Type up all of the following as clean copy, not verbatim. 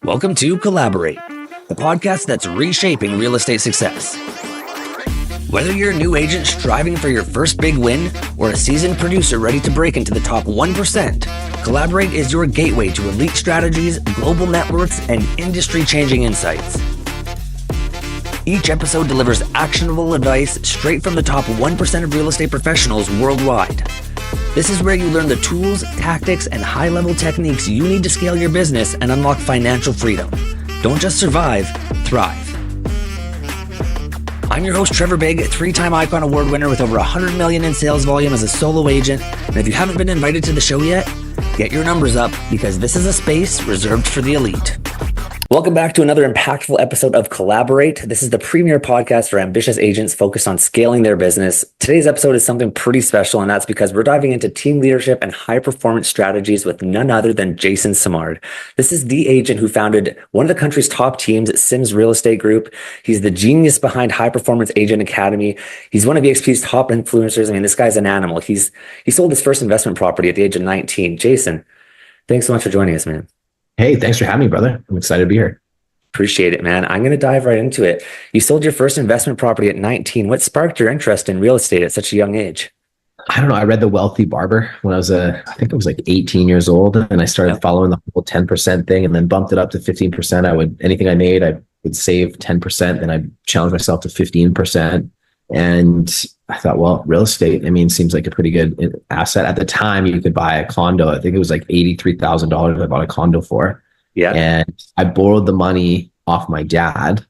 Welcome to Collaborate, the podcast that's reshaping real estate success. Whether you're a new agent striving for your first big win or a seasoned producer ready to break into the top 1%, Collaborate is your gateway to elite strategies, global networks, and industry-changing insights. Each episode delivers actionable advice straight from the top 1% of real estate professionals worldwide. This is where you learn the tools, tactics, and high-level techniques you need to scale your business and unlock financial freedom. Don't just survive, thrive. I'm your host, Trevor Bigg, three-time Icon Award winner with over $100 million in sales volume as a solo agent. And if you haven't been invited to the show yet, get your numbers up because this is a space reserved for the elite. Welcome back to another impactful episode of Collaborate. This is the premier podcast for ambitious agents focused on scaling their business. Today's episode is something pretty special, and that's because we're diving into team leadership and high-performance strategies with none other than Jason Simard. This is the agent who founded one of the country's top teams at Sims Real Estate Group. He's the genius behind High Performance Agent Academy. He's one of EXP's top influencers. I mean, this guy's an animal. He sold his first investment property at the age of 19. Jason, thanks so much for joining us, man. Hey, thanks for having me, brother. I'm excited to be here. Appreciate it, man. I'm going to dive right into it. You sold your first investment property at 19. What sparked your interest in real estate at such a young age? I don't know. I read The Wealthy Barber when I was, I think I was like 18 years old, and I started following the whole 10% thing and then bumped it up to 15%. Anything I made, I would save 10%, and I challenged myself to 15%. And I thought, well, real estate, seems like a pretty good asset. At the time, you could buy a condo. I think it was like $83,000 I bought a condo for. Yeah. And I borrowed the money off my dad,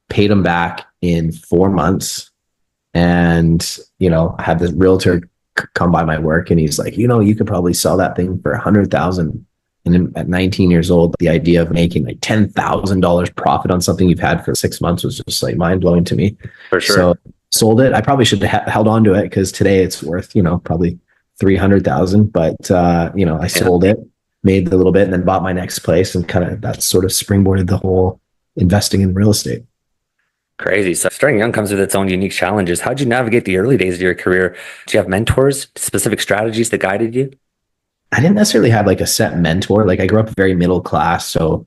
paid him back in 4 months. And, I had this realtor come by my work, and he's like, you could probably sell that thing for $100,000. And then at 19 years old, the idea of making like $10,000 profit on something you've had for 6 months was just like mind blowing to me. For sure. So sold it. I probably should have held on to it because today it's worth, probably 300,000. But, I sold it, made a little bit, and then bought my next place, and kind of that sort of springboarded the whole investing in real estate. Crazy. So starting young comes with its own unique challenges. How'd you navigate the early days of your career? Do you have mentors, specific strategies that guided you? I didn't necessarily have like a set mentor. Like I grew up very middle class. So,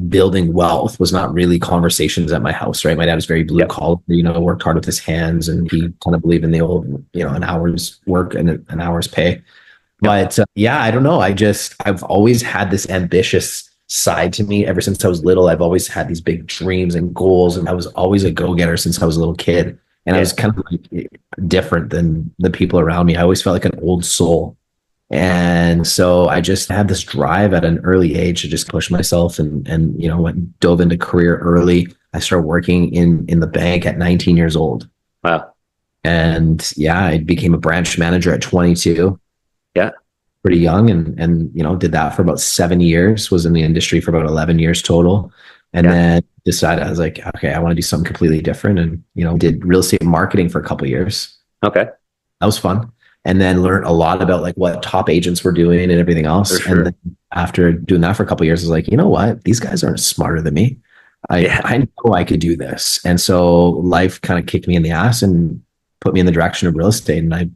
building wealth was not really conversations at my house, right? My dad was very blue collar, worked hard with his hands, and he kind of believed in the old, an hour's work and an hour's pay. But I don't know. I've always had this ambitious side to me ever since I was little. I've always had these big dreams and goals, and I was always a go-getter since I was a little kid. And I was kind of like different than the people around me. I always felt like an old soul. And so I just had this drive at an early age to just push myself and dove into career early. I started working in the bank at 19 years old. Wow. And I became a branch manager at 22. Yeah. Pretty young, and did that for about 7 years, was in the industry for about 11 years total. And then decided, I was like, okay, I want to do something completely different. And, did real estate marketing for a couple of years. Okay. That was fun. And then learned a lot about like what top agents were doing and everything else. Sure. And then after doing that for a couple of years, I was like, you know what? These guys aren't smarter than me. I know I could do this. And so life kind of kicked me in the ass and put me in the direction of real estate. And I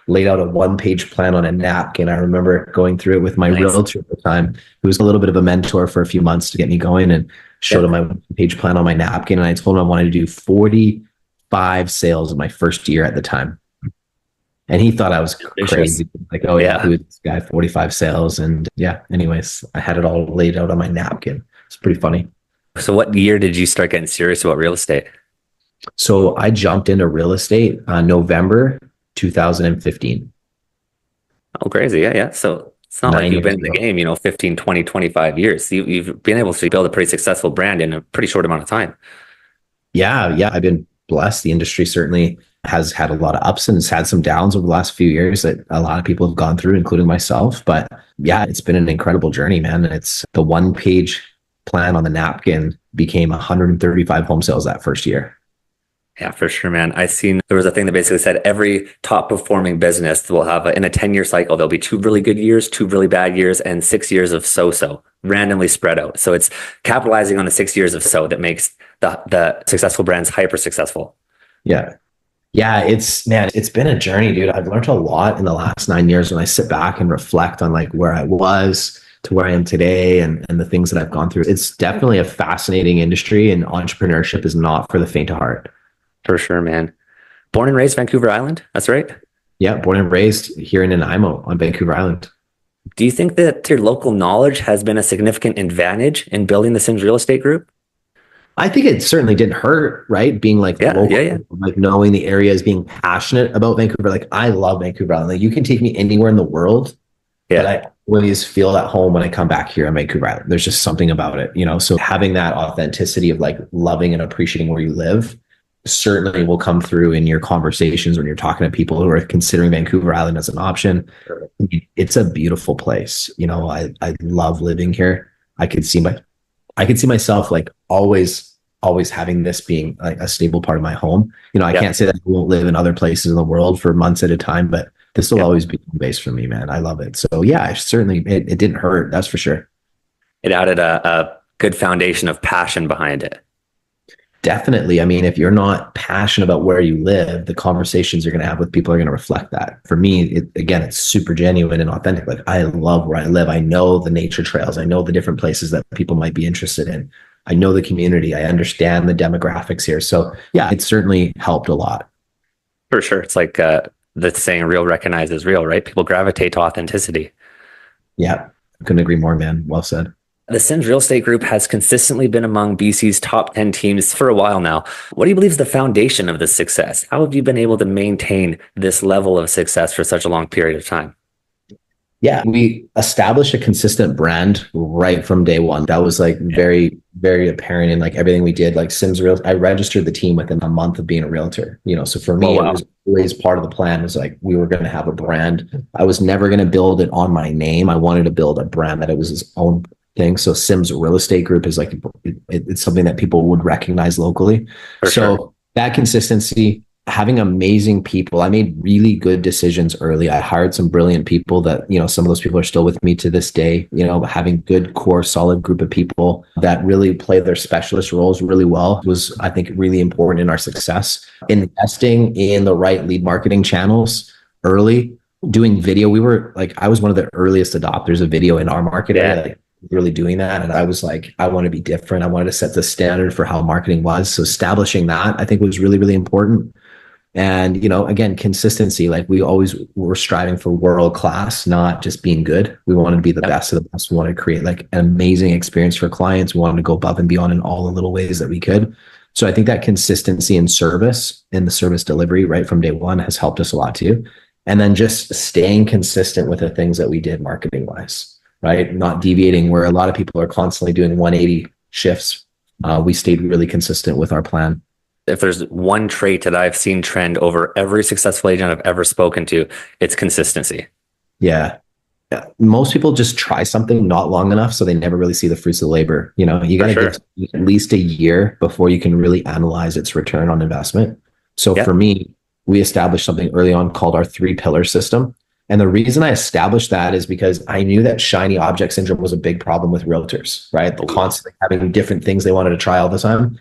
laid out a 1-page plan on a napkin. I remember going through it with my realtor at the time, who was a little bit of a mentor for a few months to get me going, and showed him my 1-page plan on my napkin. And I told him I wanted to do 45 sales in my first year at the time. And he thought I was crazy. Like, oh yeah, who is this guy, 45 sales? And anyways, I had it all laid out on my napkin. It's pretty funny. So what year did you start getting serious about real estate? So I jumped into real estate November 2015. Oh, crazy. Yeah. So it's not like you've been in the game, 15, 20, 25 years. You've been able to build a pretty successful brand in a pretty short amount of time. Yeah. I've been blessed. The industry certainly has had a lot of ups and it's had some downs over the last few years that a lot of people have gone through, including myself. But it's been an incredible journey, man. It's the 1-page plan on the napkin became 135 home sales that first year. Yeah, for sure, man. I seen there was a thing that basically said every top performing business will have in a 10-year cycle, there'll be 2 really good years, 2 really bad years, and 6 years of so-so randomly spread out. So it's capitalizing on the 6 years of so that makes the successful brands hyper successful. Yeah, it's been a journey, dude. I've learned a lot in the last 9 years when I sit back and reflect on like where I was to where I am today and the things that I've gone through. It's definitely a fascinating industry, and entrepreneurship is not for the faint of heart. For sure, man. Born and raised Vancouver Island. That's right. Yeah, born and raised here in Nanaimo on Vancouver Island. Do you think that your local knowledge has been a significant advantage in building the Sims Real Estate Group? I think it certainly didn't hurt, right? Being like local, like knowing the areas, being passionate about Vancouver. Like I love Vancouver Island. Like you can take me anywhere in the world, but I always feel at home when I come back here on Vancouver Island. There's just something about it, So having that authenticity of like loving and appreciating where you live certainly will come through in your conversations when you're talking to people who are considering Vancouver Island as an option. It's a beautiful place. I love living here. I could see myself like always having this being like a stable part of my home. I can't say that I won't live in other places in the world for months at a time, but this will always be the base for me, man. I love it. So yeah, it didn't hurt. That's for sure. It added a good foundation of passion behind it. Definitely. I mean, if you're not passionate about where you live, the conversations you're going to have with people are going to reflect that. For me, it's super genuine and authentic. Like I love where I live. I know the nature trails. I know the different places that people might be interested in. I know the community. I understand the demographics here. So yeah, it certainly helped a lot. For sure. It's like the saying, real recognizes real, right? People gravitate to authenticity. Yeah. I couldn't agree more, man. Well said. The Sims Real Estate Group has consistently been among BC's top 10 teams for a while now. What do you believe is the foundation of this success? How have you been able to maintain this level of success for such a long period of time? Yeah, we established a consistent brand right from day one. That was like very, very apparent in like everything we did. Like Sims Real, I registered the team within a month of being a realtor. So for me, it was always part of the plan was like we were going to have a brand. I was never going to build it on my name. I wanted to build a brand that it was its own thing. So Sims Real Estate Group is like it's something that people would recognize locally. That consistency, having amazing people. I made really good decisions early. I hired some brilliant people that, some of those people are still with me to this day, having good core, solid group of people that really play their specialist roles really well was, I think, really important in our success. Investing in the right lead marketing channels early, doing video. I was one of the earliest adopters of video in our market area. Really doing that. And I was like, I want to be different. I wanted to set the standard for how marketing was. So establishing that I think was really, really important. And, again, consistency, like we always were striving for world class, not just being good. We wanted to be the best of the best. We wanted to create like an amazing experience for clients. We wanted to go above and beyond in all the little ways that we could. So I think that consistency in service and the service delivery right from day one has helped us a lot too. And then just staying consistent with the things that we did marketing wise. Right? Not deviating where a lot of people are constantly doing 180 shifts. We stayed really consistent with our plan. If there's one trait that I've seen trend over every successful agent I've ever spoken to, it's consistency. Yeah. Most people just try something not long enough, so they never really see the fruits of the labor. You got to give at least a year before you can really analyze its return on investment. So for me, we established something early on called our 3-pillar system. And the reason I established that is because I knew that shiny object syndrome was a big problem with realtors, right? They're constantly having different things they wanted to try all the time.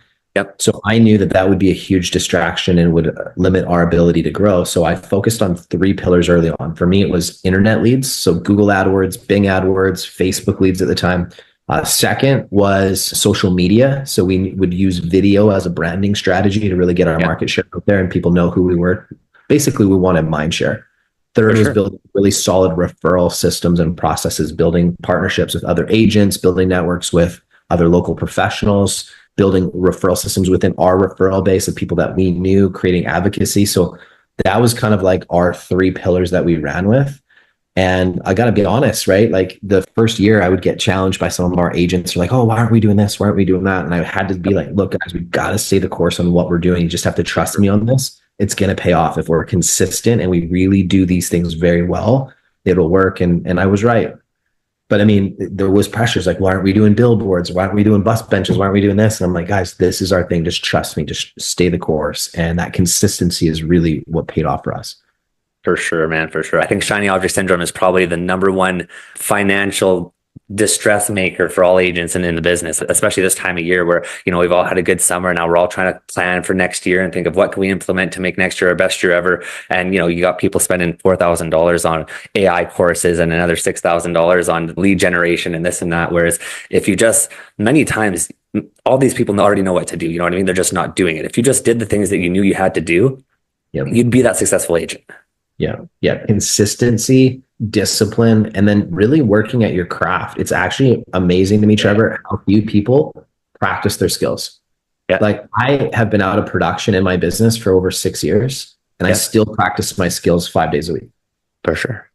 So I knew that would be a huge distraction and would limit our ability to grow. So I focused on 3 pillars early on. For me, it was internet leads. So Google AdWords, Bing AdWords, Facebook leads at the time. Second was social media. So we would use video as a branding strategy to really get our market share out there and people know who we were. Basically, we wanted mind share. Third was building really solid referral systems and processes, building partnerships with other agents, building networks with other local professionals, building referral systems within our referral base of people that we knew, creating advocacy. So that was kind of like our 3 pillars that we ran with. And I got to be honest, right? Like the first year I would get challenged by some of our agents who are like, oh, why aren't we doing this? Why aren't we doing that? And I had to be like, look, guys, we got to stay the course on what we're doing. You just have to trust me on this. It's going to pay off. If we're consistent and we really do these things very well, it'll work. And I was right. But I mean, there was pressures like, why aren't we doing billboards? Why aren't we doing bus benches? Why aren't we doing this? And I'm like, guys, this is our thing. Just trust me. Just stay the course. And that consistency is really what paid off for us. For sure, man. For sure. I think shiny object syndrome is probably the number one financial distress maker for all agents and in the business, especially this time of year where, we've all had a good summer. Now we're all trying to plan for next year and think of what can we implement to make next year our best year ever. And, you got people spending $4,000 on AI courses and another $6,000 on lead generation and this and that. Whereas if you just, many times, all these people already know what to do. You know what I mean? They're just not doing it. If you just did the things that you knew you had to do, you'd be that successful agent. Yeah. Consistency, discipline, and then really working at your craft. It's actually amazing to me, Trevor, how few people practice their skills. Yeah. Like I have been out of production in my business for over 6 years, and I still practice my skills 5 days a week. For sure.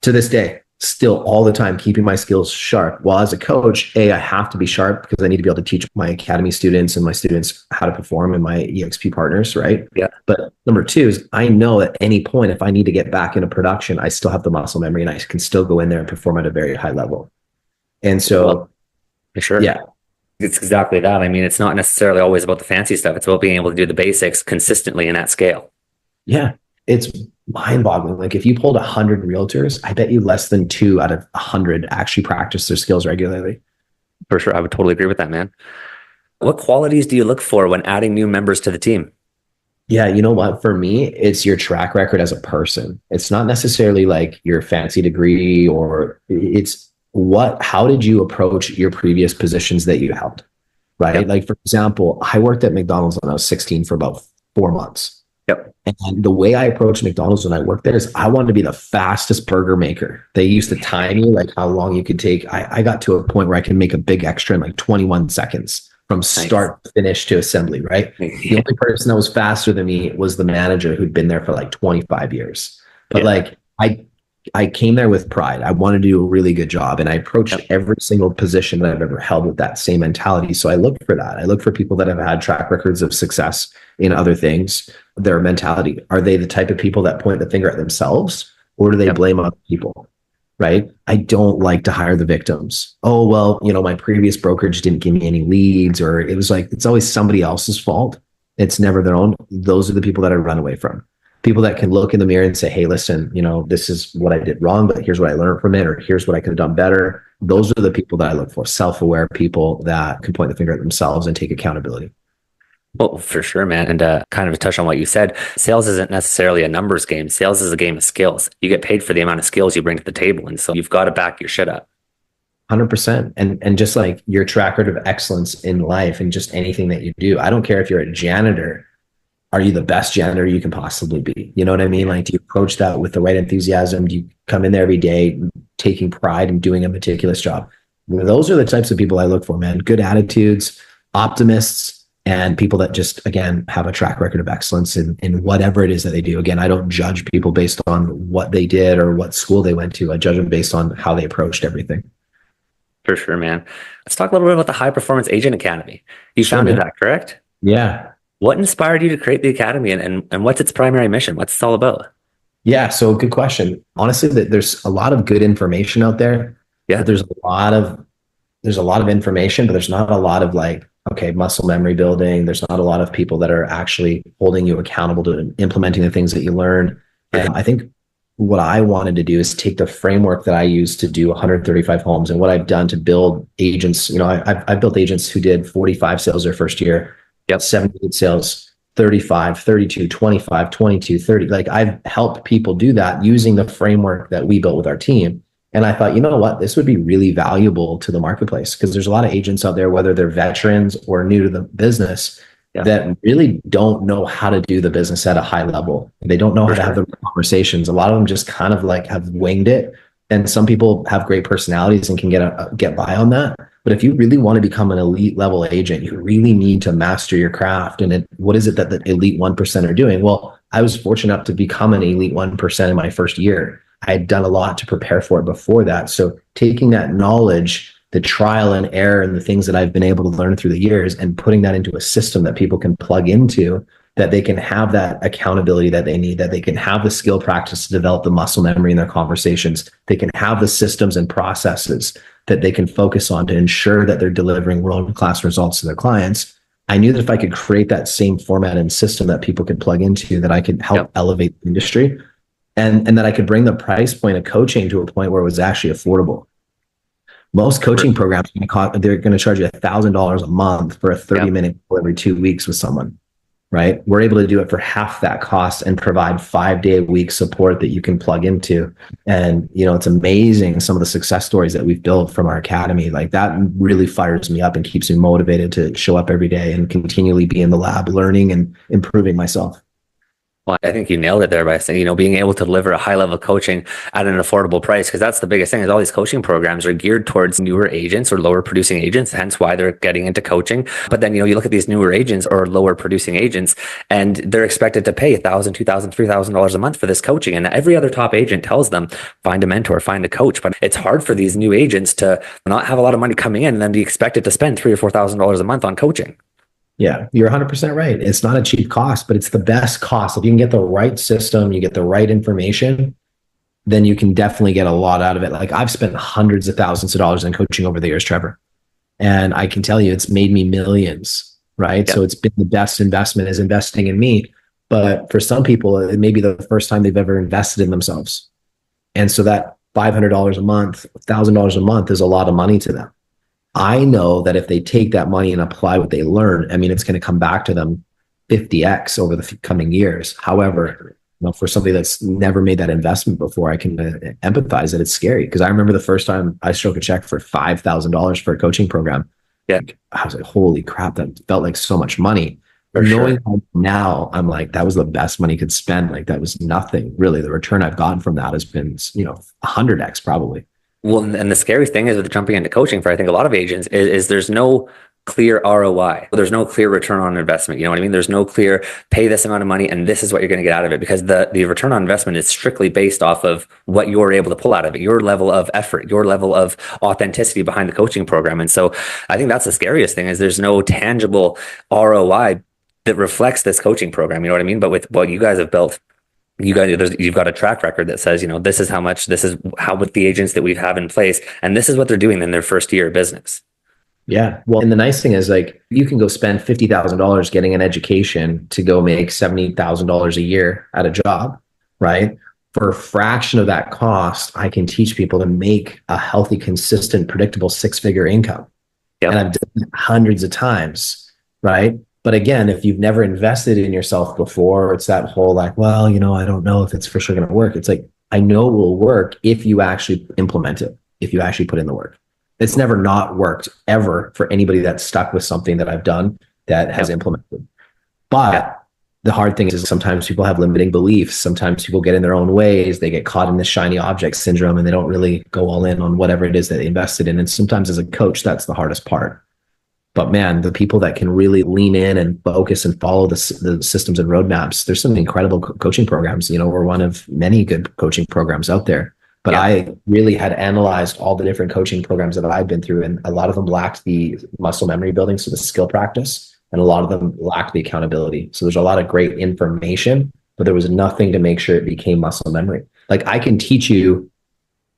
To this day, still all the time, keeping my skills sharp. Well, as a coach, I have to be sharp because I need to be able to teach my academy students and my students how to perform and my EXP partners, right? Yeah. But number two is I know at any point, if I need to get back into production, I still have the muscle memory and I can still go in there and perform at a very high level. And so, for sure. Yeah. It's exactly that. I mean, it's not necessarily always about the fancy stuff. It's about being able to do the basics consistently and at scale. Yeah. It's mind-boggling. Like if you pulled 100 realtors, I bet you less than 2 out of 100 actually practice their skills regularly. For sure. I would totally agree with that, man. What qualities do you look for when adding new members to the team? Yeah, you know what? For me, it's your track record as a person. It's not necessarily like your fancy degree, or it's how did you approach your previous positions that you held, right? Yep. Like for example, I worked at McDonald's when I was 16 for about 4 months. Yep. And the way I approached McDonald's when I worked there is I wanted to be the fastest burger maker. They used to time you like how long you could take. I got to a point where I can make a big extra in like 21 seconds from start to finish to assembly, right? The only person that was faster than me was the manager who'd been there for like 25 years. But like I came there with pride. I wanted to do a really good job. And I approached every single position that I've ever held with that same mentality. So I look for that. I look for people that have had track records of success in other things. Their mentality. Are they the type of people that point the finger at themselves, or do they blame other people? Right? I don't like to hire the victims. Oh, well, my previous brokerage didn't give me any leads, or it was like, it's always somebody else's fault. It's never their own. Those are the people that I run away from. People that can look in the mirror and say, hey, listen, this is what I did wrong, but here's what I learned from it, or here's what I could have done better. Those are the people that I look for. Self-aware people that can point the finger at themselves and take accountability. Well, for sure, man. And kind of touch on what you said, sales isn't necessarily a numbers game. Sales is a game of skills. You get paid for the amount of skills you bring to the table. And so you've got to back your shit up. 100%. And just like your track record of excellence in life and just anything that you do. I don't care if you're a janitor. Are you the best janitor you can possibly be? You know what I mean? Like, do you approach that with the right enthusiasm? Do you come in there every day taking pride in doing a meticulous job? Those are the types of people I look for, man. Good attitudes, optimists, and people that just, again, have a track record of excellence in whatever it is that they do. Again, I don't judge people based on what they did or what school they went to. I judge them based on how they approached everything. For sure, man. Let's talk a little bit about the High Performance Agent Academy. You founded that, correct? Yeah. What inspired you to create the Academy, and what's its primary mission? What's it all about? Yeah, so good question. Honestly, there's a lot of good information out there. Yeah. There's a lot of information, but there's not a lot of muscle memory building. There's not a lot of people that are actually holding you accountable to implementing the things that you learn. And I think what I wanted to do is take the framework that I used to do 135 homes and what I've done to build agents. I've built agents who did 45 sales their first year. 78 sales, 35, 32, 25, 22, 30. Like I've helped people do that using the framework that we built with our team. And I thought, you know what, this would be really valuable to the marketplace because there's a lot of agents out there, whether they're veterans or new to the business, that really don't know how to do the business at a high level. They don't know how to have the conversations. A lot of them just kind of have winged it. And some people have great personalities and can get by on that. But if you really want to become an elite level agent, you really need to master your craft. And what is it that the elite 1% are doing? Well, I was fortunate enough to become an elite 1% in my first year. I had done a lot to prepare for it before that. So taking that knowledge, the trial and error and the things that I've been able to learn through the years and putting that into a system that people can plug into, that they can have that accountability that they need, that they can have the skill practice to develop the muscle memory in their conversations. They can have the systems and processes that they can focus on to ensure that they're delivering world-class results to their clients. I knew that if I could create that same format and system that people could plug into, that I could help elevate the industry and that I could bring the price point of coaching to a point where it was actually affordable. Most coaching programs, they're going to charge you $1,000 a month for a 30-minute every 2 weeks with someone, right? We're able to do it for half that cost and provide 5-day-a-week support that you can plug into. And, it's amazing some of the success stories that we've built from our academy. Like that really fires me up and keeps me motivated to show up every day and continually be in the lab learning and improving myself. Well, I think you nailed it there by saying, being able to deliver a high level coaching at an affordable price, because that's the biggest thing is all these coaching programs are geared towards newer agents or lower producing agents, hence why they're getting into coaching. But then, you look at these newer agents or lower producing agents and they're expected to pay $1,000, $2,000, $3,000 a month for this coaching. And every other top agent tells them, find a mentor, find a coach. But it's hard for these new agents to not have a lot of money coming in and then be expected to spend $3,000 or $4,000 a month on coaching. Yeah, you're 100% right. It's not a cheap cost, but it's the best cost. If you can get the right system, you get the right information, then you can definitely get a lot out of it. Like I've spent hundreds of thousands of dollars in coaching over the years, Trevor. And I can tell you it's made me millions, right? Yeah. So it's been the best investment is investing in me. But for some people, it may be the first time they've ever invested in themselves. And so that $500 a month, $1,000 a month is a lot of money to them. I know that if they take that money and apply what they learn, it's going to come back to them 50x over the coming years. However, for somebody that's never made that investment before, I can empathize that it's scary. Because I remember the first time I struck a check for $5,000 for a coaching program. Yeah, I was like, holy crap, that felt like so much money. For Knowing sure. now, I'm like, that was the best money I could spend. Like that was nothing really. The return I've gotten from that has been, 100x probably. Well, and the scary thing is with jumping into coaching for, I think, a lot of agents is there's no clear ROI. There's no clear return on investment. You know what I mean? There's no clear pay this amount of money and this is what you're going to get out of it, because the return on investment is strictly based off of what you're able to pull out of it, your level of effort, your level of authenticity behind the coaching program. And so I think that's the scariest thing is there's no tangible ROI that reflects this coaching program. You know what I mean? But with what you guys have built, you've got a track record that says, this is how with the agents that we have in place, and this is what they're doing in their first year of business. Yeah. Well, and the nice thing is like you can go spend $50,000 getting an education to go make $70,000 a year at a job, right? For a fraction of that cost, I can teach people to make a healthy, consistent, predictable 6-figure income. Yep. And I've done it hundreds of times, right? But again, if you've never invested in yourself before, it's that whole like, well, I don't know if it's for sure going to work. It's like, I know it will work if you actually implement it, if you actually put in the work. It's never not worked ever for anybody that's stuck with something that I've done that has implemented. But the hard thing is sometimes people have limiting beliefs. Sometimes people get in their own ways. They get caught in this shiny object syndrome and they don't really go all in on whatever it is that they invested in. And sometimes as a coach, that's the hardest part. But man, the people that can really lean in and focus and follow the systems and roadmaps, there's some incredible coaching programs. We're one of many good coaching programs out there. But I really had analyzed all the different coaching programs that I've been through, and a lot of them lacked the muscle memory building, so the skill practice, and a lot of them lacked the accountability. So there's a lot of great information, but there was nothing to make sure it became muscle memory. Like I can teach you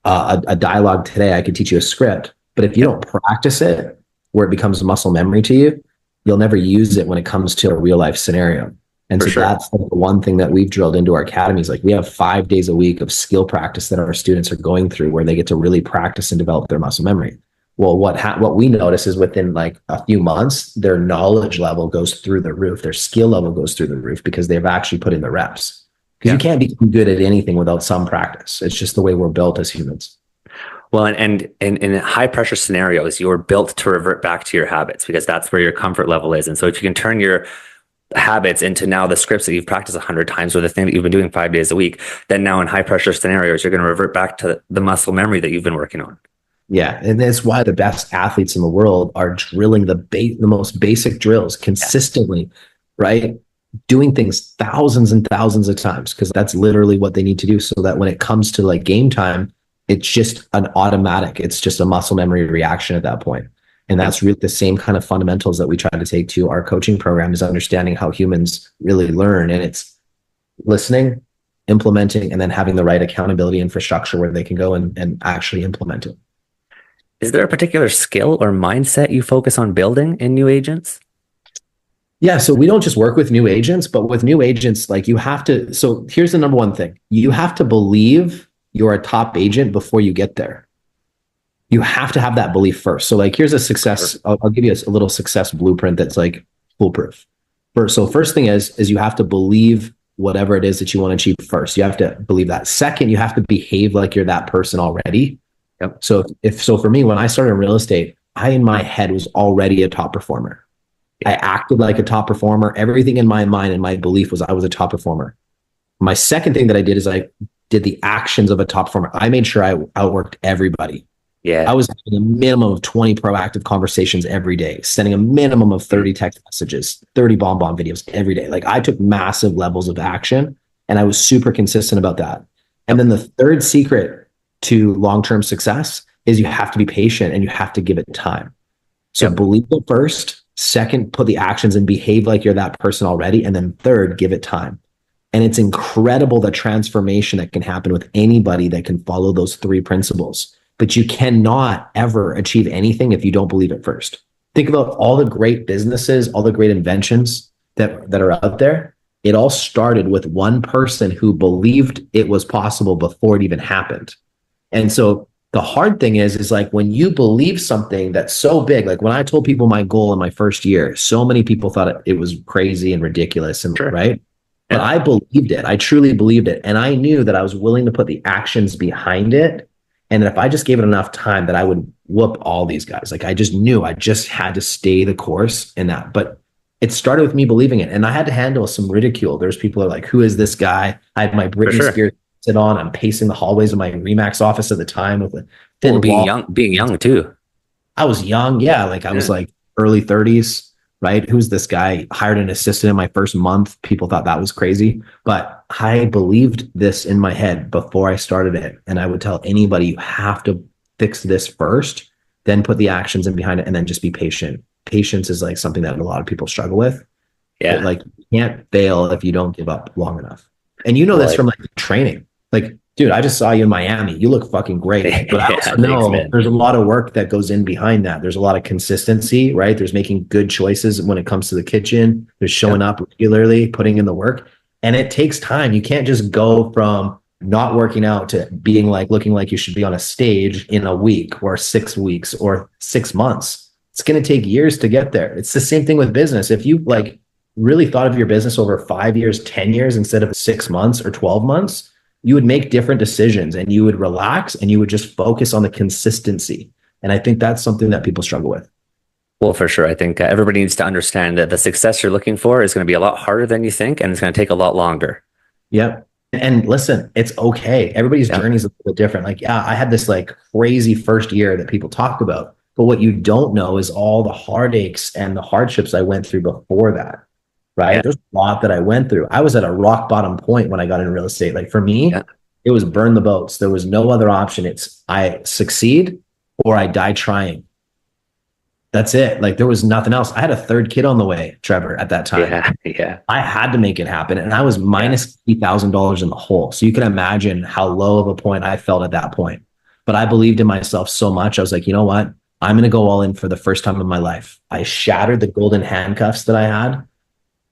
a dialogue today, I could teach you a script, but if you don't practice it, where it becomes muscle memory to you, you'll never use it when it comes to a real life scenario. And so that's the one thing that we've drilled into our academies. Like we have 5 days a week of skill practice that our students are going through where they get to really practice and develop their muscle memory. Well, what we notice is within like a few months, their knowledge level goes through the roof. Their skill level goes through the roof because they've actually put in the reps. Because you can't become good at anything without some practice. It's just the way we're built as humans. Well, and in high pressure scenarios, you're built to revert back to your habits because that's where your comfort level is. And so if you can turn your habits into now the scripts that you've practiced 100 times or the thing that you've been doing 5 days a week, then now in high pressure scenarios, you're going to revert back to the muscle memory that you've been working on. Yeah. And that's why the best athletes in the world are drilling the most basic drills consistently, right? Doing things thousands and thousands of times, because that's literally what they need to do. So that when it comes to like game time, it's just an automatic, it's just a muscle memory reaction at that point. And that's really the same kind of fundamentals that we try to take to our coaching program, is understanding how humans really learn. And it's listening, implementing, and then having the right accountability infrastructure where they can go and actually implement it. Is there a particular skill or mindset you focus on building in new agents? Yeah. So we don't just work with new agents, but with new agents, like you have to, so here's the number one thing. You have to believe you're a top agent before you get there. you have to have that belief first. So like, here's a success. I'll give you a little success blueprint that's like foolproof. First thing is you have to believe whatever it is that you want to achieve first. You have to believe that. Second, you have to behave like you're that person already. Yep. So for me, when I started in real estate, I in my head was already a top performer. I acted like a top performer. Everything in my mind and my belief was I was a top performer. My second thing that I did is I did the actions of a top performer. I made sure I outworked everybody. Yeah. I was having a minimum of 20 proactive conversations every day, sending a minimum of 30 text messages, 30 bomb videos every day. Like I took massive levels of action and I was super consistent about that. And then the third secret to long-term success is you have to be patient and you have to give it time. So believe it first. Second, put the actions and behave like you're that person already. And then third, give it time. And it's incredible the transformation that can happen with anybody that can follow those three principles. But you cannot ever achieve anything if you don't believe it first. Think about all the great businesses, all the great inventions that are out there. It all started with one person who believed it was possible before it even happened. And so the hard thing is like when you believe something that's so big, like when I told people my goal in my first year, so many people thought it was crazy and ridiculous and right. But I believed it. I truly believed it. And I knew that I was willing to put the actions behind it. And if I just gave it enough time that I would whoop all these guys. Like I just knew I just had to stay the course in that. But it started with me believing it. And I had to handle some ridicule. There's people who are like, who is this guy? I had my Britney Spears sit on. I'm pacing the hallways of my Remax office at the time with a thin being young too. I was young. Yeah. Like I was like early 30s, right? Who's this guy? Hired an assistant in my first month. People thought that was crazy, but I believed this in my head before I started it. And I would tell anybody, you have to fix this first, then put the actions in behind it, and then just be patient. Patience is like something that a lot of people struggle with. Yeah. But like you can't fail if you don't give up long enough. And you know this from like training. Like, dude, I just saw you in Miami. You look fucking great. But I also know there's a lot of work that goes in behind that. There's a lot of consistency, right? There's making good choices when it comes to the kitchen. There's showing up regularly, putting in the work. And it takes time. You can't just go from not working out to being like, looking like you should be on a stage in a week or 6 weeks or 6 months. It's going to take years to get there. It's the same thing with business. If you like really thought of your business over 5 years, 10 years, instead of 6 months or 12 months, you would make different decisions and you would relax and you would just focus on the consistency. And I think that's something that people struggle with. Well, for sure. I think everybody needs to understand that the success you're looking for is going to be a lot harder than you think, and it's going to take a lot longer. Yep. And listen, it's okay. Everybody's journey is a little bit different. Like, yeah, I had this like crazy first year that people talk about, but what you don't know is all the heartaches and the hardships I went through before that. Right. Yeah. There's a lot that I went through. I was at a rock bottom point when I got into real estate. Like for me, it was burn the boats. There was no other option. It's I succeed or I die trying. That's it. Like there was nothing else. I had a third kid on the way, Trevor, at that time. Yeah. I had to make it happen. And I was minus $80,000 in the hole. So you can imagine how low of a point I felt at that point. But I believed in myself so much. I was like, you know what? I'm going to go all in for the first time in my life. I shattered the golden handcuffs that I had.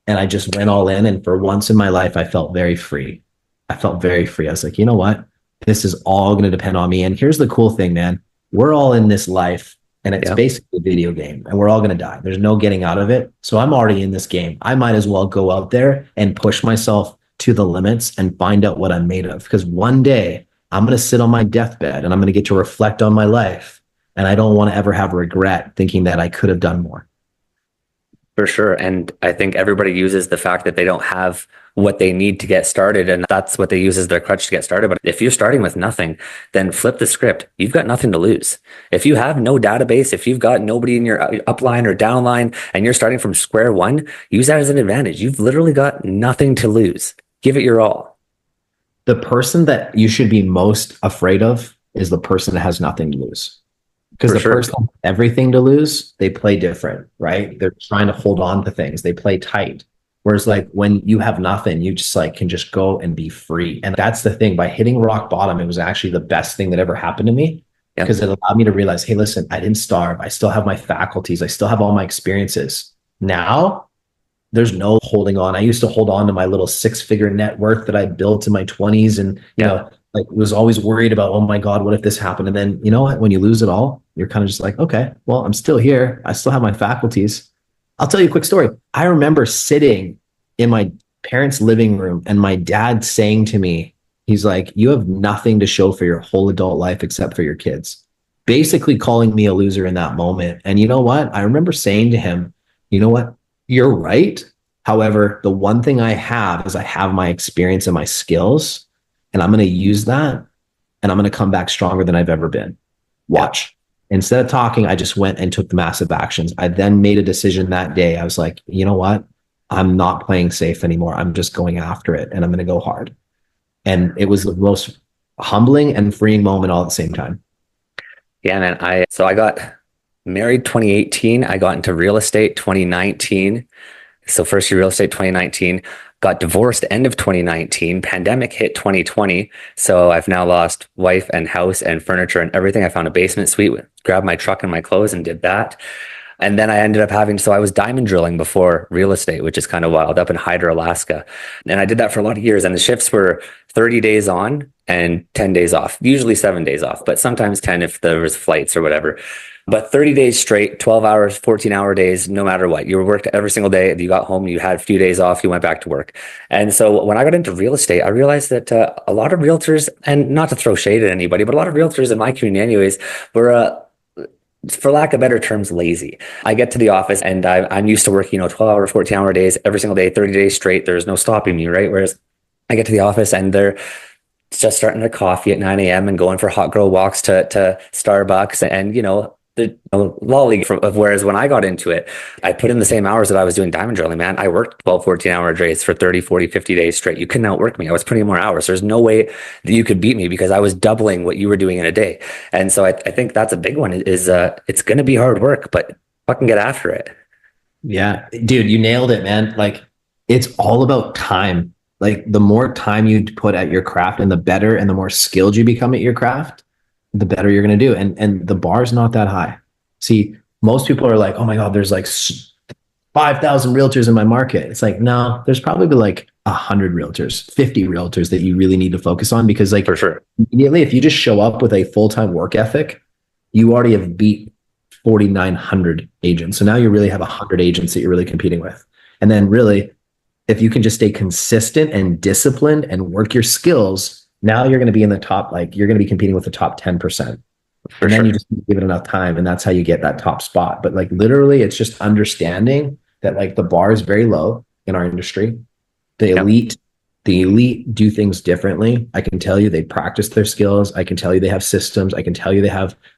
And I just went all in. And for once in my life, I felt very free. I was like, you know what? This is all going to depend on me. And here's the cool thing, man. We're all in this life and it's basically a video game and we're all going to die. There's no getting out of it. So I'm already in this game. I might as well go out there and push myself to the limits and find out what I'm made of. Because one day I'm going to sit on my deathbed and I'm going to get to reflect on my life. And I don't want to ever have regret thinking that I could have done more. For sure. And I think everybody uses the fact that they don't have what they need to get started. And that's what they use as their crutch to get started. But if you're starting with nothing, then flip the script. You've got nothing to lose. If you have no database, if you've got nobody in your upline or downline, and you're starting from square one, use that as an advantage. You've literally got nothing to lose. Give it your all. The person that you should be most afraid of is the person that has nothing to lose. Because the person has everything to lose, they play different, right? They're trying to hold on to things. They play tight. Whereas like when you have nothing, you just like can just go and be free. And that's the thing. By hitting rock bottom, it was actually the best thing that ever happened to me because it allowed me to realize, hey, listen, I didn't starve. I still have my faculties. I still have all my experiences. Now there's no holding on. I used to hold on to my little 6-figure net worth that I built in my 20s and, you know, like was always worried about, oh my God, what if this happened? And then, you know what, when you lose it all, you're kind of just like, okay, well, I'm still here. I still have my faculties. I'll tell you a quick story. I remember sitting in my parents' living room and my dad saying to me, he's like, you have nothing to show for your whole adult life except for your kids. Basically calling me a loser in that moment. And you know what? I remember saying to him, you know what? You're right. However, the one thing I have is I have my experience and my skills, and I'm going to use that, and I'm going to come back stronger than I've ever been. Watch. Instead of talking, I just went and took the massive actions. I then made a decision that day. I was like, you know what? I'm not playing safe anymore. I'm just going after it, and I'm going to go hard. And it was the most humbling and freeing moment all at the same time. Yeah, man. I got married 2018. I got into real estate 2019. So first year real estate 2019, got divorced end of 2019, pandemic hit 2020. So I've now lost wife and house and furniture and everything. I found a basement suite, grabbed my truck and my clothes and did that. And then I ended up so I was diamond drilling before real estate, which is kind of wild, up in Hyder, Alaska. And I did that for a lot of years. And the shifts were 30 days on and 10 days off, usually 7 days off, but sometimes 10 if there was flights or whatever. But 30 days straight, 12 hours, 14-hour days, no matter what. You worked every single day. You got home, you had a few days off, you went back to work. And so when I got into real estate, I realized that a lot of realtors, and not to throw shade at anybody, but a lot of realtors in my community anyways, were for lack of better terms, lazy. I get to the office and I'm used to working, 12-hour, 14-hour days every single day, 30 days straight. There's no stopping me, right? Whereas I get to the office and they're just starting their coffee at 9 a.m. and going for hot girl walks to Starbucks and, the lolly of whereas when I got into it, I put in the same hours that I was doing diamond drilling, man. I worked 12, 14-hour days for 30, 40, 50 days straight. You couldn't outwork me. I was putting in more hours. There's no way that you could beat me because I was doubling what you were doing in a day. And so I think that's a big one is it's going to be hard work, but fucking get after it. Yeah, dude, you nailed it, man. Like it's all about time. Like the more time you put at your craft and the better and the more skilled you become at your craft, the better you're going to do. And the bar's not that high. See, most people are like, oh my God, there's like 5,000 realtors in my market. It's like, no, there's probably like 100 realtors, 50 realtors that you really need to focus on because like for sure, immediately, if you just show up with a full-time work ethic, you already have beat 4,900 agents. So now you really have 100 agents that you're really competing with. And then really, if you can just stay consistent and disciplined and work your skills, now you're going to be in the top, like you're going to be competing with the top 10%. And then you just give it enough time and that's how you get that top spot. But like literally it's just understanding that like the bar is very low in our industry. The elite do things differently. I can tell you they practice their skills. I can tell you they have systems. I can tell you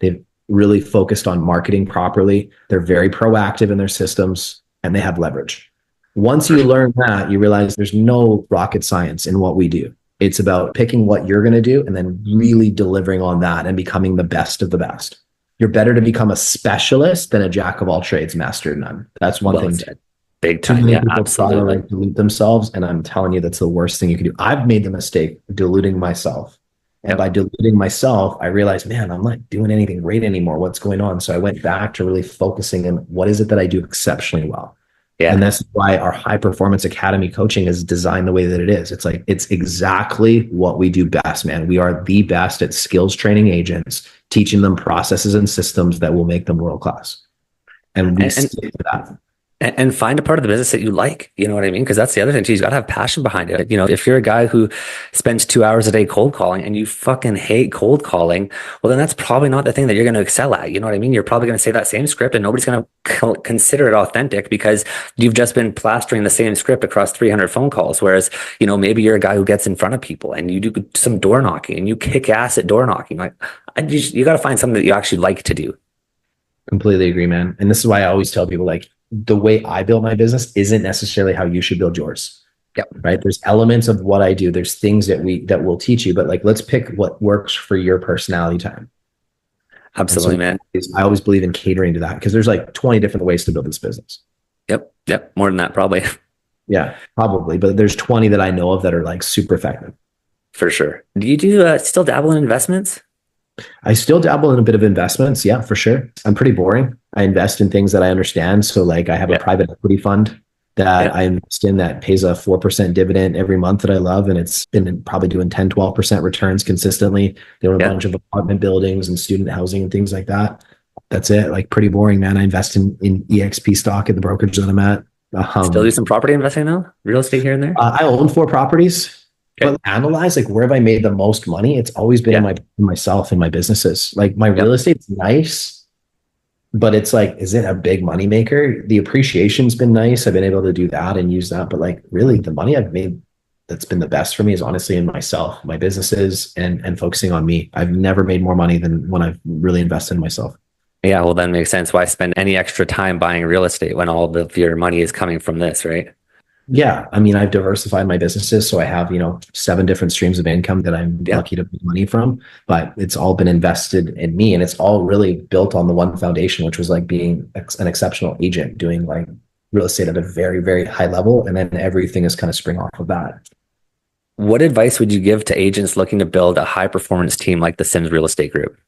they've really focused on marketing properly. They're very proactive in their systems and they have leverage. Once you learn that, you realize there's no rocket science in what we do. It's about picking what you're going to do and then really delivering on that and becoming the best of the best. You're better to become a specialist than a jack of all trades, master of none. That's one thing. Said. Big time. Yeah, absolutely. Like dilute themselves. And I'm telling you, that's the worst thing you can do. I've made the mistake of diluting myself. And by diluting myself, I realized, man, I'm not doing anything great anymore. What's going on? So I went back to really focusing on what is it that I do exceptionally well. Yeah. And that's why our high performance academy coaching is designed the way that it is. It's like, it's exactly what we do best, man. We are the best at skills training agents, teaching them processes and systems that will make them world-class. And we stick to that. And find a part of the business that you like, you know what I mean? Because that's the other thing too. You got to have passion behind it. If you're a guy who spends 2 hours a day cold calling and you fucking hate cold calling, well, then that's probably not the thing that you're going to excel at. You know what I mean? You're probably going to say that same script and nobody's going to consider it authentic because you've just been plastering the same script across 300 phone calls. Whereas, maybe you're a guy who gets in front of people and you do some door knocking and you kick ass at door knocking. Like you got to find something that you actually like to do. Completely agree, man. And this is why I always tell people like, the way I build my business isn't necessarily how you should build yours. Yep. Right. There's elements of what I do. There's things that we'll teach you, but like, let's pick what works for your personality time. Absolutely, man. I always believe in catering to that because there's like 20 different ways to build this business. Yep. More than that, probably. Yeah, probably. But there's 20 that I know of that are like super effective. For sure. Do you still dabble in investments? I still dabble in a bit of investments. Yeah, for sure. I'm pretty boring. I invest in things that I understand. So like I have a private equity fund that I invest in that pays a 4% dividend every month that I love. And it's been probably doing 10, 12% returns consistently. They own a bunch of apartment buildings and student housing and things like that. That's it. Like pretty boring, man. I invest in EXP stock at the brokerage that I'm at. Still do some property investing though? Real estate here and there? I own 4 properties, but analyze like where have I made the most money? It's always been in myself and my businesses. Like my real estate's nice, but it's like, is it a big money maker? The appreciation's been nice. I've been able to do that and use that. But like really the money I've made that's been the best for me is honestly in myself, my businesses and focusing on me. I've never made more money than when I've really invested in myself. Yeah, well, then makes sense. Why spend any extra time buying real estate when all of your money is coming from this, right? Yeah. I mean, I've diversified my businesses. So I have, 7 different streams of income that I'm lucky to make money from, but it's all been invested in me. And it's all really built on the one foundation, which was like being an exceptional agent, doing like real estate at a very, very high level. And then everything is kind of spring off of that. What advice would you give to agents looking to build a high performance team like the Sims Real Estate Group?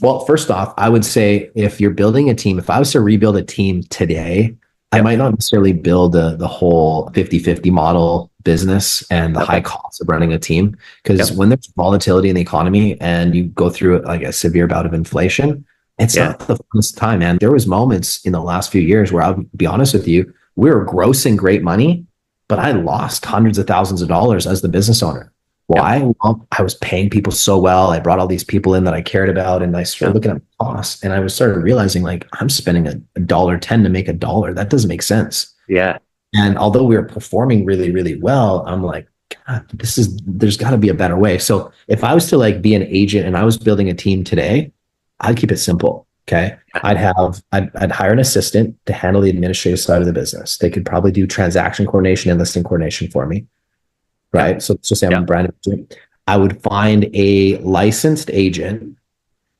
Well, first off, I would say if you're building a team, if I was to rebuild a team today, I might not necessarily build the whole 50-50 model business and the high costs of running a team. Because when there's volatility in the economy and you go through like a severe bout of inflation, it's not the funnest time, man. There was moments in the last few years where I'll be honest with you, we were grossing great money, but I lost hundreds of thousands of dollars as the business owner. Why? Well, I was paying people so well. I brought all these people in that I cared about, and I started looking at costs, and I started realizing like I'm spending $1.10 to make $1. That doesn't make sense. Yeah. And although we were performing really, really well, I'm like, God, there's got to be a better way. So if I was to like be an agent and I was building a team today, I'd keep it simple. Okay. I'd hire an assistant to handle the administrative side of the business. They could probably do transaction coordination and listing coordination for me. Right. So let's just say I'm a brand agent. I would find a licensed agent.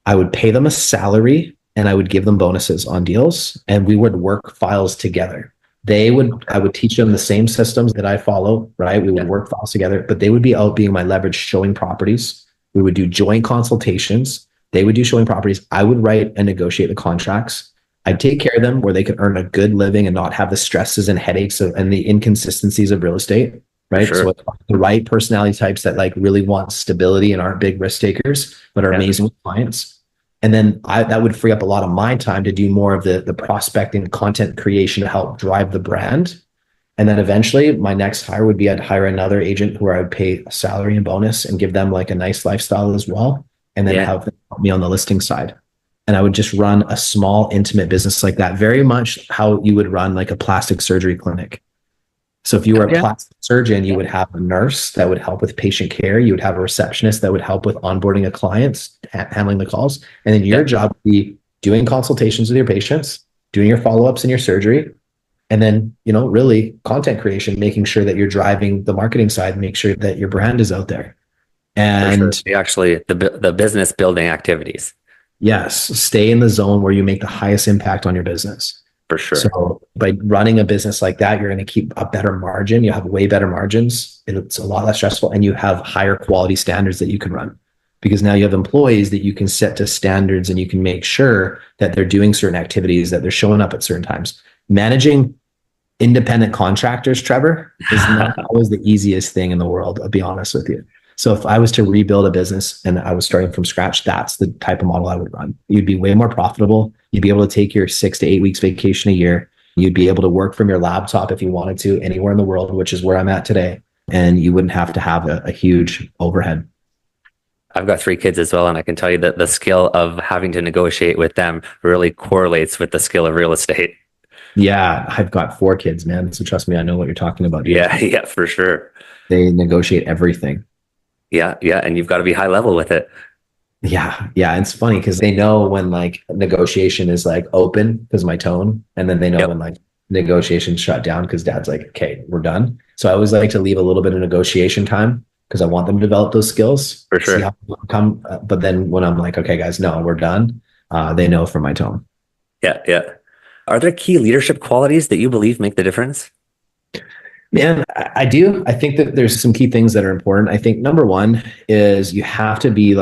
I would pay them a salary and I would give them bonuses on deals, and we would work files together. I would teach them the same systems that I follow, right? We would work files together, but they would be out being my leverage showing properties. We would do joint consultations. They would do showing properties. I would write and negotiate the contracts. I'd take care of them where they could earn a good living and not have the stresses and headaches and the inconsistencies of real estate. Right. Sure. So it's the right personality types that like really want stability and aren't big risk takers, but are amazing with clients. And then that would free up a lot of my time to do more of the prospecting, content creation to help drive the brand. And then eventually my next hire would be I'd hire another agent who I would pay a salary and bonus and give them like a nice lifestyle as well. And then have them help me on the listing side. And I would just run a small, intimate business like that, very much how you would run like a plastic surgery clinic. So if you were a plastic surgeon, you would have a nurse that would help with patient care. You would have a receptionist that would help with onboarding of clients, handling the calls. And then your job would be doing consultations with your patients, doing your follow-ups in your surgery, and then, really content creation, making sure that you're driving the marketing side, make sure that your brand is out there. And actually the business building activities. Yes. Stay in the zone where you make the highest impact on your business. For sure. So by running a business like that, you're going to keep a better margin. You have way better margins. It's a lot less stressful, and you have higher quality standards that you can run because now you have employees that you can set to standards and you can make sure that they're doing certain activities, that they're showing up at certain times. Managing independent contractors, Trevor, is not always the easiest thing in the world. I'll be honest with you. So if I was to rebuild a business and I was starting from scratch, that's the type of model I would run. You'd be way more profitable. You'd be able to take your 6 to 8 weeks vacation a year. You'd be able to work from your laptop if you wanted to anywhere in the world, which is where I'm at today. And you wouldn't have to have a huge overhead. I've got 3 kids as well. And I can tell you that the skill of having to negotiate with them really correlates with the skill of real estate. Yeah. I've got 4 kids, man. So trust me, I know what you're talking about. Dude. Yeah, for sure. They negotiate everything. Yeah. And you've got to be high level with it. Yeah. It's funny because they know when like negotiation is like open because of my tone. And then they know when like negotiation shut down because dad's like, okay, we're done. So I always like to leave a little bit of negotiation time because I want them to develop those skills. For sure. See how they come. But then when I'm like, okay, guys, no, we're done. They know from my tone. Yeah. Are there key leadership qualities that you believe make the difference? Man, I do. I think that there's some key things that are important. I think number one is you have to be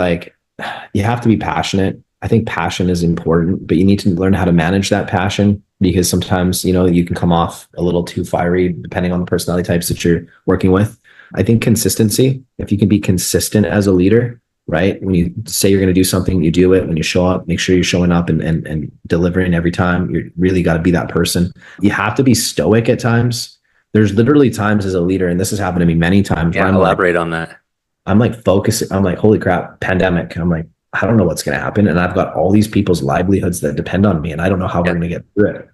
passionate I think passion is important, but you need to learn how to manage that passion, because sometimes, you can come off a little too fiery depending on the personality types that you're working with. I think consistency, if you can be consistent as a leader, right? When you say you're going to do something, you do it. When you show up, make sure you're showing up and delivering every time. You really got to be that person. You have to be stoic at times. There's literally times as a leader, and this has happened to me many times. Yeah, where elaborate on that. I'm like focusing. I'm like, holy crap, pandemic. I'm like, I don't know what's going to happen. And I've got all these people's livelihoods that depend on me, and I don't know how we're going to get through it.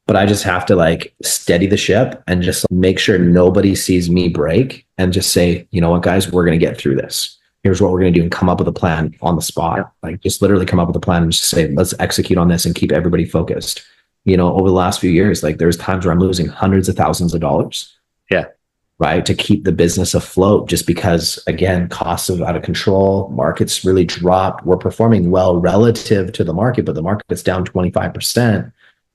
But I just have to like steady the ship and just make sure nobody sees me break, and just say, you know what, guys, we're going to get through this. Here's what we're going to do, and come up with a plan on the spot. Like just literally come up with a plan and just say, let's execute on this and keep everybody focused. Over the last few years, like there's times where I'm losing hundreds of thousands of dollars. Yeah. Right. To keep the business afloat, just because, again, costs are out of control. Markets really dropped. We're performing well relative to the market, but the market's down 25%.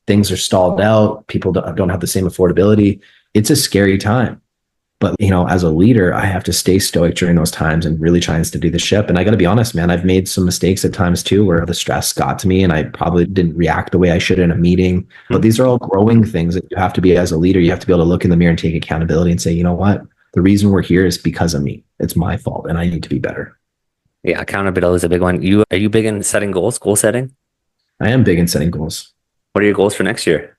Things are stalled out. People don't have the same affordability. It's a scary time. But, as a leader, I have to stay stoic during those times and really try and steady the ship. And I got to be honest, man, I've made some mistakes at times too, where the stress got to me and I probably didn't react the way I should in a meeting. But these are all growing things that you have to be as a leader. You have to be able to look in the mirror and take accountability and say, you know what? The reason we're here is because of me. It's my fault and I need to be better. Yeah, accountability is a big one. Are you big in setting goals, goal setting? I am big in setting goals. What are your goals for next year?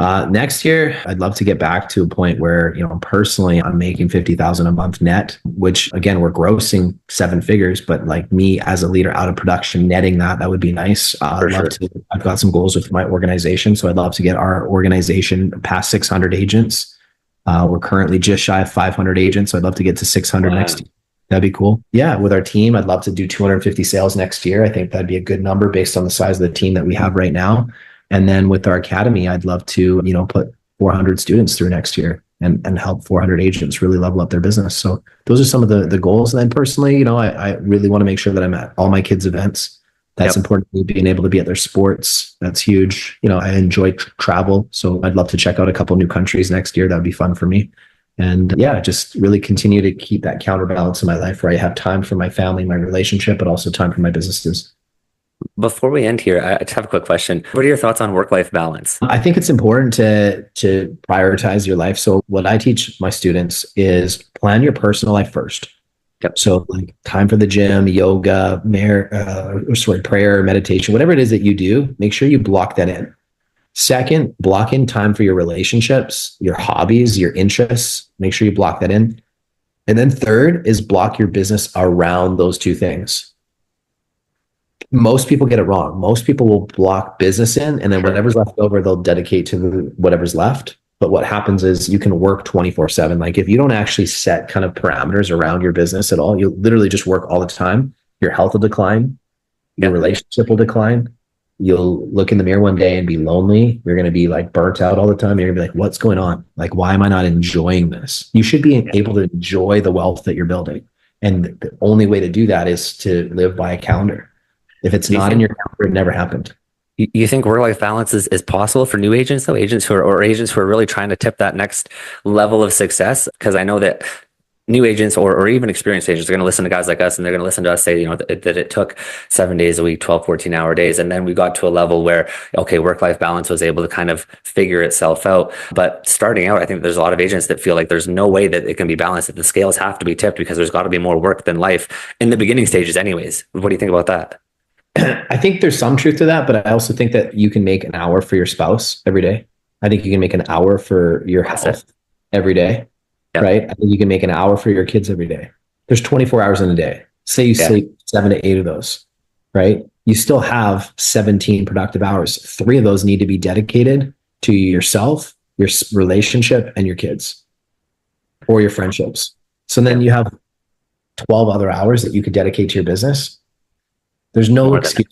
Next year, I'd love to get back to a point where, personally, I'm making 50,000 a month net, which again, we're grossing 7 figures, but like me as a leader out of production, netting that would be nice. I've got some goals with my organization. So I'd love to get our organization past 600 agents. We're currently just shy of 500 agents. So I'd love to get to 600 next year. That'd be cool. Yeah. With our team, I'd love to do 250 sales next year. I think that'd be a good number based on the size of the team that we have right now. And then with our academy, I'd love to, put 400 students through next year and help 400 agents really level up their business. So those are some of the goals. And then personally, I really want to make sure that I'm at all my kids' events. That's important to me, being able to be at their sports. That's huge. I enjoy travel. So I'd love to check out a couple new countries next year. That'd be fun for me. And just really continue to keep that counterbalance in my life where I have time for my family, my relationship, but also time for my businesses. Before we end here, I just have a quick question. What are your thoughts on work-life balance? I think it's important to prioritize your life. So what I teach my students is plan your personal life first. Yep. So like time for the gym, yoga, prayer, meditation, whatever it is that you do, make sure you block that in. Second, block in time for your relationships, your hobbies, your interests. Make sure you block that in. And then third is block your business around those two things. Most people get it wrong. Most people will block business in, and then whatever's left over, they'll dedicate to whatever's left. But what happens is you can work 24/7. Like if you don't actually set kind of parameters around your business at all, you literally just work all the time. Your health will decline. Your relationship will decline. You'll look in the mirror one day and be lonely. You're going to be like burnt out all the time. You're going to be like, what's going on? Like, why am I not enjoying this? You should be able to enjoy the wealth that you're building. And the only way to do that is to live by a calendar. If it's not in your calendar, it never happened. You think work-life balance is possible for new agents, though? Agents who are really trying to tip that next level of success? Because I know that new agents or even experienced agents are going to listen to guys like us, and they're going to listen to us say, that it took 7 days a week, 12, 14-hour days. And then we got to a level where, okay, work-life balance was able to kind of figure itself out. But starting out, I think there's a lot of agents that feel like there's no way that it can be balanced, that the scales have to be tipped because there's got to be more work than life in the beginning stages anyways. What do you think about that? I think there's some truth to that, but I also think that you can make an hour for your spouse every day. I think you can make an hour for your health every day, right? I think you can make an hour for your kids every day. There's 24 hours in a day. Say you sleep 7 to 8 of those, right? You still have 17 productive hours. 3 of those need to be dedicated to yourself, your relationship, and your kids or your friendships. So then you have 12 other hours that you could dedicate to your business. There's no excuse,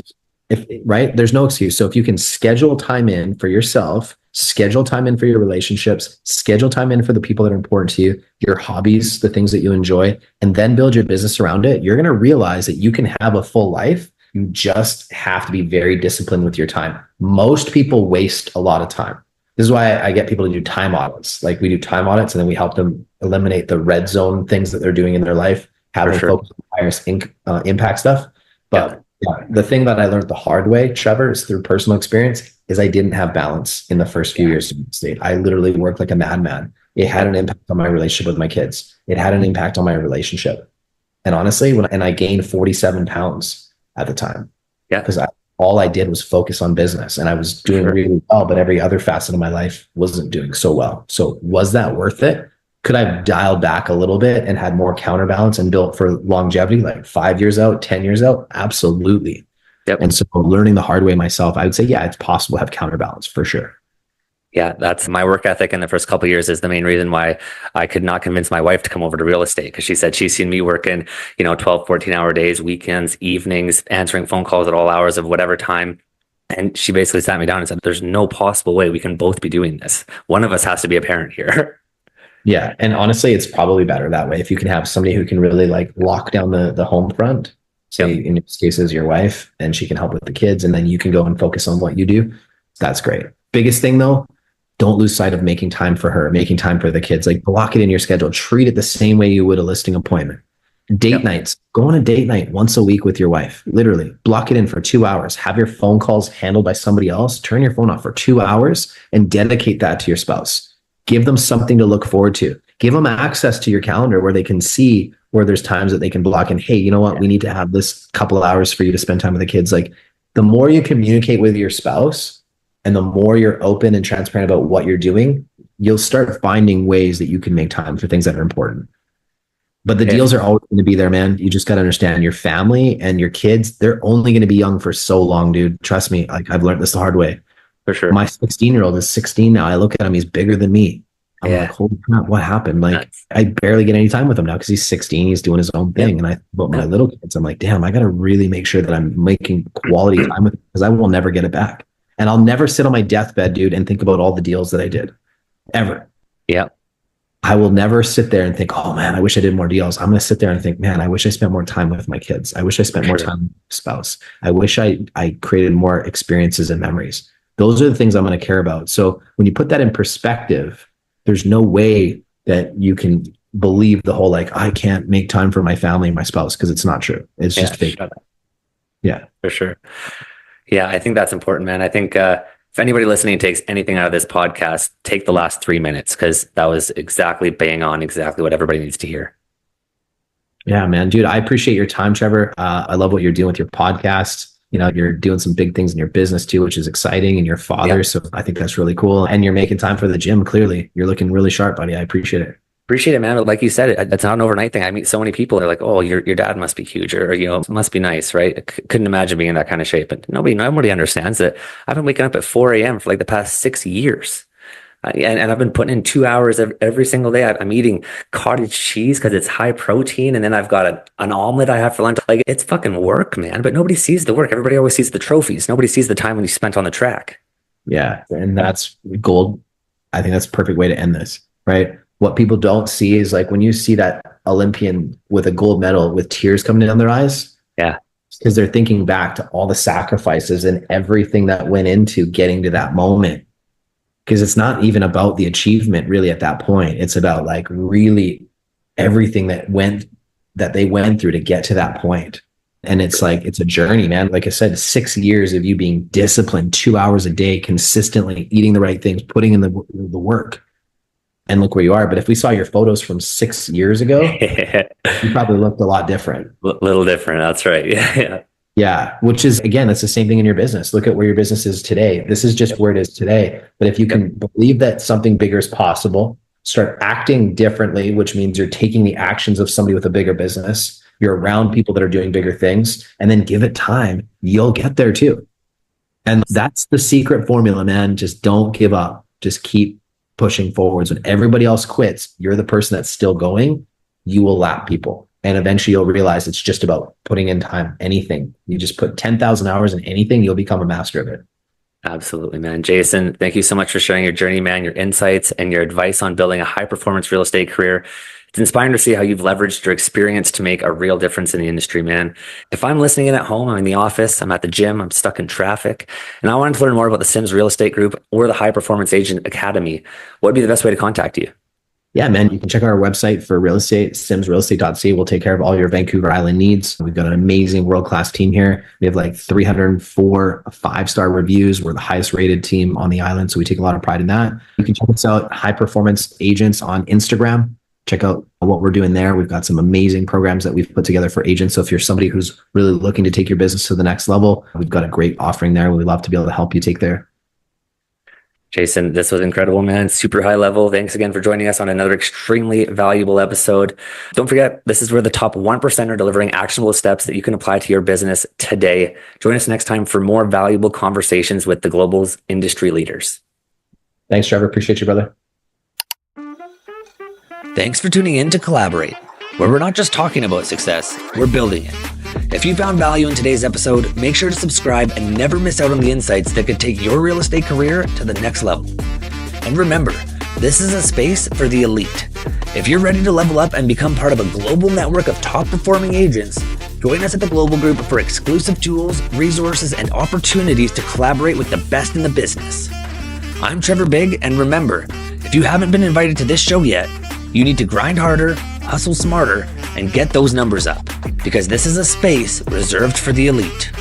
right? There's no excuse. So if you can schedule time in for yourself, schedule time in for your relationships, schedule time in for the people that are important to you, your hobbies, the things that you enjoy, and then build your business around it, you're going to realize that you can have a full life. You just have to be very disciplined with your time. Most people waste a lot of time. This is why I get people to do time audits. Like we do time audits and then we help them eliminate the red zone things that they're doing in their life, have them focus on highest impact stuff. But Yeah. The thing that I learned the hard way, Trevor, is through personal experience, is I didn't have balance in the first few years of the state. I literally worked like a madman. It had an impact on my relationship with my kids. It had an impact on my relationship. And honestly, and I gained 47 pounds at the time. Yeah. Because all I did was focus on business, and I was doing really well, but every other facet of my life wasn't doing so well. So was that worth it? Could I have dialed back a little bit and had more counterbalance and built for longevity, like 5 years out, 10 years out? Absolutely. Yep. And so learning the hard way myself, I would say, yeah, it's possible to have counterbalance for sure. Yeah, that's my work ethic in the first couple of years is the main reason why I could not convince my wife to come over to real estate, because she said she's seen me working, 12, 14-hour days, weekends, evenings, answering phone calls at all hours of whatever time. And she basically sat me down and said, there's no possible way we can both be doing this. One of us has to be a parent here. Yeah. And honestly, it's probably better that way. If you can have somebody who can really like lock down the home front, say in this case is your wife, and she can help with the kids, and then you can go and focus on what you do. That's great. Biggest thing though, don't lose sight of making time for her, making time for the kids. Like block it in your schedule. Treat it the same way you would a listing appointment. Date nights. Go on a date night once a week with your wife. Literally block it in for 2 hours. Have your phone calls handled by somebody else. Turn your phone off for 2 hours and dedicate that to your spouse. Give them something to look forward to. Give them access to your calendar where they can see where there's times that they can block in. Hey, you know what? We need to have this couple of hours for you to spend time with the kids. Like the more you communicate with your spouse and the more you're open and transparent about what you're doing, you'll start finding ways that you can make time for things that are important. But the deals are always going to be there, man. You just got to understand your family and your kids, they're only going to be young for so long, dude. Trust me. Like I've learned this the hard way. For sure. My 16-year-old is 16 now. I look at him, he's bigger than me. I'm like, holy crap, what happened? Like I barely get any time with him now because he's 16, he's doing his own thing. And about my little kids, I'm like, damn, I got to really make sure that I'm making quality time with him, because I will never get it back. And I'll never sit on my deathbed, dude, and think about all the deals that I did ever. Yeah. I will never sit there and think, oh man, I wish I did more deals. I'm going to sit there and think, man, I wish I spent more time with my kids. I wish I spent more time with my spouse. I wish I created more experiences and memories. Those are the things I'm going to care about. So when you put that in perspective, there's no way that you can believe the whole, like, I can't make time for my family and my spouse, because it's not true. It's just fake. Yeah, for sure. Yeah. I think that's important, man. I think, if anybody listening takes anything out of this podcast, take the last 3 minutes, because that was exactly bang on, exactly what everybody needs to hear. Yeah, man, dude, I appreciate your time, Trevor. I love what you're doing with your podcast. You're doing some big things in your business too, which is exciting, and your father. Yeah. So I think that's really cool. And you're making time for the gym. Clearly you're looking really sharp, buddy. I appreciate it. Appreciate it, man. But like you said, it's not an overnight thing. I meet so many people. They're like, "Oh, your dad must be huge, or it must be nice, right?" Couldn't imagine being in that kind of shape. But nobody understands that I've been waking up at 4 a.m. for like the past 6 years, and I've been putting in 2 hours every single day. I'm eating cottage cheese because it's high protein, and then I've got an omelet I have for lunch. Like, it's fucking work, man. But nobody sees the work. Everybody always sees the trophies. Nobody sees the time when you spent on the track. Yeah, and that's gold. I think that's a perfect way to end this, right? What people don't see is, like, when you see that Olympian with a gold medal with tears coming down their eyes. Yeah. Because they're thinking back to all the sacrifices and everything that went into getting to that moment. Because it's not even about the achievement really at that point. It's about, like, really everything that they went through to get to that point. And it's like, it's a journey, man. Like I said, 6 years of you being disciplined, 2 hours a day, consistently eating the right things, putting in the work. And look where you are. But if we saw your photos from 6 years ago, you probably looked a lot different. Little different. That's right. Yeah. Yeah. Which is, again, it's the same thing in your business. Look at where your business is today. This is just where it is today. But if you can believe that something bigger is possible, start acting differently, which means you're taking the actions of somebody with a bigger business. You're around people that are doing bigger things, and then give it time. You'll get there too. And that's the secret formula, man. Just don't give up. Just keep pushing forwards. When everybody else quits, you're the person that's still going. You will lap people, and eventually you'll realize it's just about putting in time. Anything you just put 10,000 hours in anything, you'll become a master of it. Absolutely, man. Jason, thank you so much for sharing your journey, man, your insights and your advice on building a high performance real estate career. It's inspiring to see how you've leveraged your experience to make a real difference in the industry, man. If I'm listening in at home, I'm in the office, I'm at the gym, I'm stuck in traffic, and I wanted to learn more about the Sims Real Estate Group or the High Performance Agent Academy, what would be the best way to contact you? Yeah, man, you can check out our website for real estate, simsrealestate.ca. We'll take care of all your Vancouver Island needs. We've got an amazing world-class team here. We have like 304 5-star reviews. We're the highest rated team on the island, so we take a lot of pride in that. You can check us out, High Performance Agents on Instagram. Check out what we're doing there. We've got some amazing programs that we've put together for agents. So if you're somebody who's really looking to take your business to the next level, we've got a great offering there. We'd love to be able to help you take there. Jason, this was incredible, man. Super high level. Thanks again for joining us on another extremely valuable episode. Don't forget, this is where the top 1% are delivering actionable steps that you can apply to your business today. Join us next time for more valuable conversations with the global's industry leaders. Thanks, Trevor. Appreciate you, brother. Thanks for tuning in to Collaborate, where we're not just talking about success, we're building it. If you found value in today's episode, make sure to subscribe and never miss out on the insights that could take your real estate career to the next level. And remember, this is a space for the elite. If you're ready to level up and become part of a global network of top performing agents, join us at the Global Group for exclusive tools, resources, and opportunities to collaborate with the best in the business. I'm Trevor Bigg, and remember, if you haven't been invited to this show yet, you need to grind harder, hustle smarter, and get those numbers up, because this is a space reserved for the elite.